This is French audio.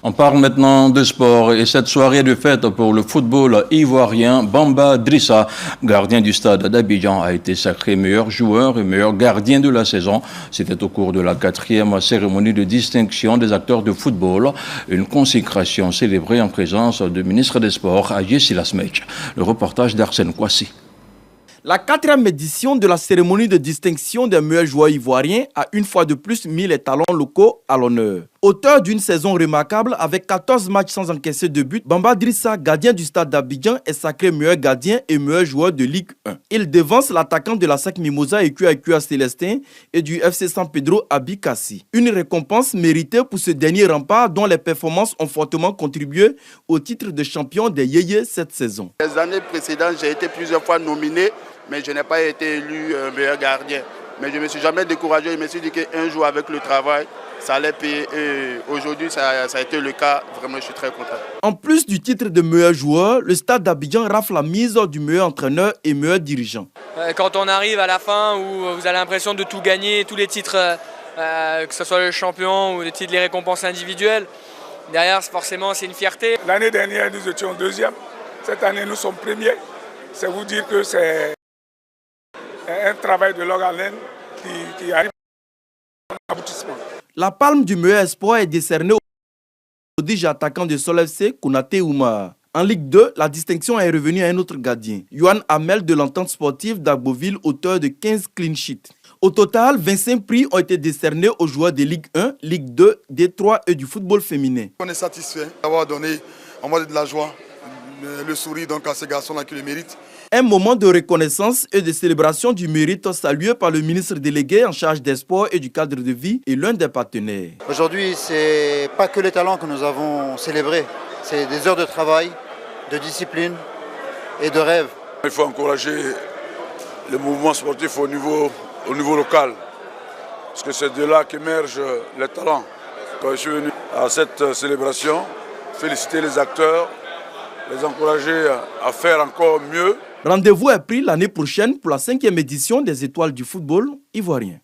On parle maintenant de sport et cette soirée de fête pour le football ivoirien, Bamba Drissa, gardien du stade d'Abidjan, a été sacré meilleur joueur et meilleur gardien de la saison. C'était au cours de la 4e cérémonie de distinction des acteurs de football, une consécration célébrée en présence du ministre des Sports, Haji Silasmech. Le reportage d'Arsène Kouassi. La 4e édition de la cérémonie de distinction des meilleurs joueurs ivoiriens a une fois de plus mis les talents locaux à l'honneur. Auteur d'une saison remarquable avec 14 matchs sans encaisser de but, Bamba Drissa, gardien du stade d'Abidjan, est sacré meilleur gardien et meilleur joueur de Ligue 1. Il devance l'attaquant de la SAC Mimosa et QAQA Célestin et du FC San Pedro Abikassi. Une récompense méritée pour ce dernier rempart dont les performances ont fortement contribué au titre de champion des Yéyés cette saison. Les années précédentes, j'ai été plusieurs fois nominé, mais je n'ai pas été élu meilleur gardien. Mais je ne me suis jamais découragé, je me suis dit qu'un jour avec le travail, ça allait payer. Et aujourd'hui, ça a été le cas. Vraiment, je suis très content. En plus du titre de meilleur joueur, le stade d'Abidjan rafle la mise du meilleur entraîneur et meilleur dirigeant. Quand on arrive à la fin où vous avez l'impression de tout gagner, tous les titres, que ce soit le champion ou les titres, les récompenses individuelles, derrière, forcément, c'est une fierté. L'année dernière, nous étions deuxième. Cette année, nous sommes premiers. C'est vous dire que c'est un travail de longue haleine qui arrive à l'aboutissement. La palme du meilleur espoir est décernée au DJ attaquant de Sol FC, Konaté Oumar. En Ligue 2, la distinction est revenue à un autre gardien, Yohan Hamel de l'entente sportive d'Agboville, auteur de 15 clean sheets. Au total, 25 prix ont été décernés aux joueurs de Ligue 1, Ligue 2, D3 et du football féminin. On est satisfait d'avoir donné en mode de la joie, le sourire donc à ces garçons-là qui le méritent. Un moment de reconnaissance et de célébration du mérite salué par le ministre délégué en charge des sports et du cadre de vie et l'un des partenaires. Aujourd'hui, ce n'est pas que les talents que nous avons célébrés, c'est des heures de travail, de discipline et de rêve. Il faut encourager le mouvement sportif au niveau local, parce que c'est de là qu'émergent les talents. Quand je suis venu à cette célébration, féliciter les acteurs, les encourager à faire encore mieux. Rendez-vous est pris l'année prochaine pour la 5e édition des Étoiles du football ivoirien.